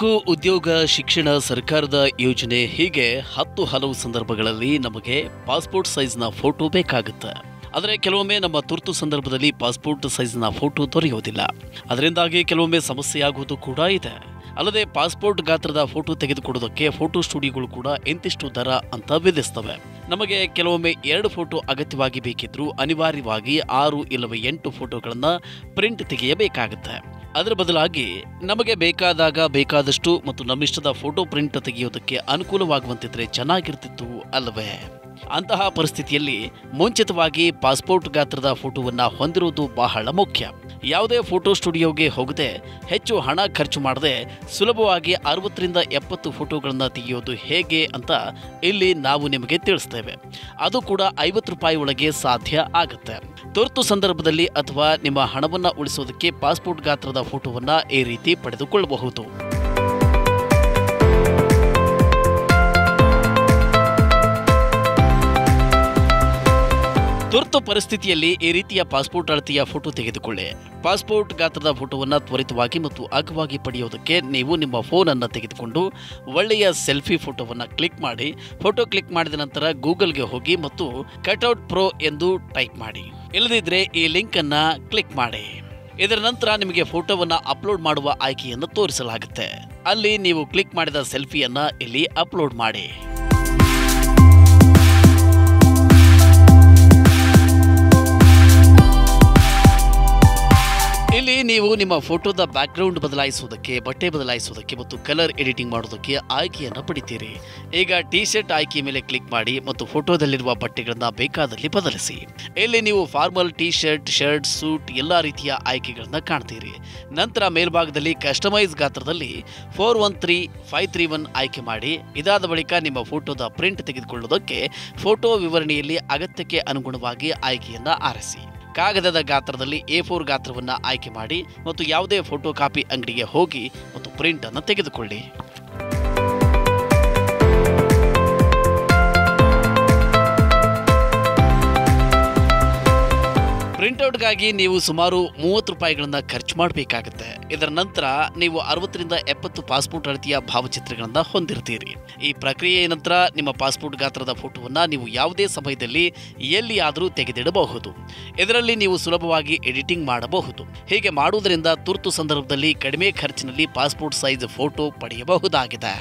ಬದುಕು, ಉದ್ಯೋಗ, ಶಿಕ್ಷಣ, ಸರ್ಕಾರದ ಯೋಜನೆ ಹೀಗೆ 10 ಹಲವು ಸಂದರ್ಭಗಳಲ್ಲಿ ನಮಗೆ ಪಾಸ್ಪೋರ್ಟ್ ಸೈಜ್ನ ಫೋಟೋ ಬೇಕಾಗುತ್ತೆ. ಆದರೆ ಕೆಲವೊಮ್ಮೆ ನಮ್ಮ ತುರ್ತು ಸಂದರ್ಭದಲ್ಲಿ ಪಾಸ್ಪೋರ್ಟ್ ಸೈಜ್ನ ಫೋಟೋ ದೊರೆಯುವುದಿಲ್ಲ. ಅದರಿಂದಾಗಿ ಕೆಲವೊಮ್ಮೆ ಸಮಸ್ಯೆಯಾಗುವುದು ಕೂಡ ಇದೆ. ಅಲ್ಲದೆ ಪಾಸ್ಪೋರ್ಟ್ ಗಾತ್ರದ ಫೋಟೋ ತೆಗೆದುಕೊಡೋದಕ್ಕೆ ಫೋಟೋ ಸ್ಟುಡಿಯೋಗಳು ಕೂಡ ಇಂತಿಷ್ಟು ದರ ಅಂತ ವಿಧಿಸ್ತವೆ. ನಮಗೆ ಕೆಲವೊಮ್ಮೆ 2 ಫೋಟೋ ಅಗತ್ಯವಾಗಿ ಬೇಕಿದ್ರೂ ಅನಿವಾರ್ಯವಾಗಿ 6 ಇಲ್ಲವೇ 8 ಫೋಟೋಗಳನ್ನು ಪ್ರಿಂಟ್ ತೆಗೆಯಬೇಕಾಗುತ್ತೆ. ಅದರ ಬದಲಾಗಿ ನಮಗೆ ಬೇಕಾದಾಗ ಬೇಕಾದಷ್ಟು ಮತ್ತು ನಮ್ಮಿಷ್ಟದ ಫೋಟೋ ಪ್ರಿಂಟ್ ತೆಗೆಯೋದಕ್ಕೆ ಅನುಕೂಲವಾಗುವಂತಿದ್ರೆ ಚೆನ್ನಾಗಿರ್ತಿತ್ತು ಅಲ್ಲವೇ? ಅಂತಹ ಪರಿಸ್ಥಿತಿಯಲ್ಲಿ ಮುಂಚಿತವಾಗಿ ಪಾಸ್ಪೋರ್ಟ್ ಗಾತ್ರದ ಫೋಟೋವನ್ನು ಹೊಂದಿರುವುದು ಬಹಳ ಮುಖ್ಯ. ಯಾವುದೇ ಫೋಟೋ ಸ್ಟುಡಿಯೋಗೆ ಹೋಗದೆ ಹೆಚ್ಚು ಹಣ ಖರ್ಚು ಮಾಡದೆ ಸುಲಭವಾಗಿ 60ರಿಂದ 70 ಫೋಟೋಗಳನ್ನು ತೆಗೆಯೋದು ಹೇಗೆ ಅಂತ ಇಲ್ಲಿ ನಾವು ನಿಮಗೆ ತಿಳಿಸ್ತೇವೆ. ಅದು ಕೂಡ 50 ರೂಪಾಯಿ ಒಳಗೆ ಸಾಧ್ಯ ಆಗುತ್ತೆ. ತುರ್ತು ಸಂದರ್ಭದಲ್ಲಿ ಅಥವಾ ನಿಮ್ಮ ಹಣವನ್ನು ಉಳಿಸೋದಕ್ಕೆ ಪಾಸ್ಪೋರ್ಟ್ ಗಾತ್ರದ ಫೋಟೋವನ್ನು ಈ ರೀತಿ ಪಡೆದುಕೊಳ್ಳಬಹುದು. ತುರ್ತು ಪರಿಸ್ಥಿತಿಯಲ್ಲಿ ಈ ರೀತಿಯ ಪಾಸ್ಪೋರ್ಟ್ ಅಳತೆಯ ಫೋಟೋ ತೆಗೆದುಕೊಳ್ಳಿ. ಪಾಸ್ಪೋರ್ಟ್ ಗಾತ್ರದ ಫೋಟೋವನ್ನು ತ್ವರಿತವಾಗಿ ಮತ್ತು ಅಗ್ಗವಾಗಿ ಪಡೆಯೋದಕ್ಕೆ ನೀವು ನಿಮ್ಮ ಫೋನ್ ಅನ್ನು ತೆಗೆದುಕೊಂಡು ಒಳ್ಳೆಯ ಸೆಲ್ಫಿ ಫೋಟೋವನ್ನು ಕ್ಲಿಕ್ ಮಾಡಿ. ಫೋಟೋ ಕ್ಲಿಕ್ ಮಾಡಿದ ನಂತರ ಗೂಗಲ್ಗೆ ಹೋಗಿ ಮತ್ತು ಕಟ್ಔಟ್ ಪ್ರೋ ಎಂದು ಟೈಪ್ ಮಾಡಿ. ಇಲ್ಲದಿದ್ದರೆ ಈ ಲಿಂಕ್ ಅನ್ನು ಕ್ಲಿಕ್ ಮಾಡಿ. ಇದರ ನಂತರ ನಿಮಗೆ ಫೋಟೋವನ್ನು ಅಪ್ಲೋಡ್ ಮಾಡುವ ಆಯ್ಕೆಯನ್ನು ತೋರಿಸಲಾಗುತ್ತೆ. ಅಲ್ಲಿ ನೀವು ಕ್ಲಿಕ್ ಮಾಡಿದ ಸೆಲ್ಫಿಯನ್ನು ಇಲ್ಲಿ ಅಪ್ಲೋಡ್ ಮಾಡಿ. ಇಲ್ಲಿ ನೀವು ನಿಮ್ಮ ಫೋಟೋದ ಬ್ಯಾಕ್ಗ್ರೌಂಡ್ ಬದಲಾಯಿಸುವುದಕ್ಕೆ, ಬಟ್ಟೆ ಬದಲಾಯಿಸುವುದಕ್ಕೆ ಮತ್ತು ಕಲರ್ ಎಡಿಟಿಂಗ್ ಮಾಡೋದಕ್ಕೆ ಆಯ್ಕೆಯನ್ನು ಪಡಿತೀರಿ. ಈಗ ಟಿ ಶರ್ಟ್ ಆಯ್ಕೆ ಮೇಲೆ ಕ್ಲಿಕ್ ಮಾಡಿ ಮತ್ತು ಫೋಟೋದಲ್ಲಿರುವ ಬಟ್ಟೆಗಳನ್ನು ಬೇಕಾದಲ್ಲಿ ಬದಲಿಸಿ. ಇಲ್ಲಿ ನೀವು formal T shirt, shirt, suit ಎಲ್ಲ ರೀತಿಯ ಆಯ್ಕೆಗಳನ್ನು ಕಾಣ್ತೀರಿ. ನಂತರ ಮೇಲ್ಭಾಗದಲ್ಲಿ ಕಸ್ಟಮೈಸ್ ಗಾತ್ರದಲ್ಲಿ 413531 ಆಯ್ಕೆ ಮಾಡಿ. ಇದಾದ ಬಳಿಕ ನಿಮ್ಮ ಫೋಟೋದ ಪ್ರಿಂಟ್ ತೆಗೆದುಕೊಳ್ಳುವುದಕ್ಕೆ ಫೋಟೋ ವಿವರಣೆಯಲ್ಲಿ ಅಗತ್ಯಕ್ಕೆ ಅನುಗುಣವಾಗಿ ಆಯ್ಕೆಯನ್ನು ಆರಿಸಿ. ಕಾಗದದ ಗಾತ್ರದಲ್ಲಿ A4 ಗಾತ್ರವನ್ನು ಆಯ್ಕೆ ಮಾಡಿ ಮತ್ತು ಯಾವುದೇ ಫೋಟೋ ಕಾಪಿ ಅಂಗಡಿಗೆ ಹೋಗಿ ಮತ್ತು ಪ್ರಿಂಟ್ ಅನ್ನು ತೆಗೆದುಕೊಳ್ಳಿ. ಪ್ರಿಂಟ್ಔಟ್ಗಾಗಿ ನೀವು ಸುಮಾರು 30 ರೂಪಾಯಿಗಳನ್ನು ಖರ್ಚು ಮಾಡಬೇಕಾಗುತ್ತೆ. ಇದರ ನಂತರ ನೀವು 60ರಿಂದ 70 ಪಾಸ್ಪೋರ್ಟ್ ಅಳತೆಯ ಭಾವಚಿತ್ರಗಳನ್ನು ಹೊಂದಿರ್ತೀರಿ. ಈ ಪ್ರಕ್ರಿಯೆಯ ನಂತರ ನಿಮ್ಮ ಪಾಸ್ಪೋರ್ಟ್ ಗಾತ್ರದ ಫೋಟೋವನ್ನು ನೀವು ಯಾವುದೇ ಸಮಯದಲ್ಲಿ ಎಲ್ಲಿಯಾದರೂ ತೆಗೆದಿಡಬಹುದು. ಇದರಲ್ಲಿ ನೀವು ಸುಲಭವಾಗಿ ಎಡಿಟಿಂಗ್ ಮಾಡಬಹುದು. ಹೀಗೆ ಮಾಡುವುದರಿಂದ ತುರ್ತು ಸಂದರ್ಭದಲ್ಲಿ ಕಡಿಮೆ ಖರ್ಚಿನಲ್ಲಿ ಪಾಸ್ಪೋರ್ಟ್ ಸೈಜ್ ಫೋಟೋ ಪಡೆಯಬಹುದಾಗಿದೆ.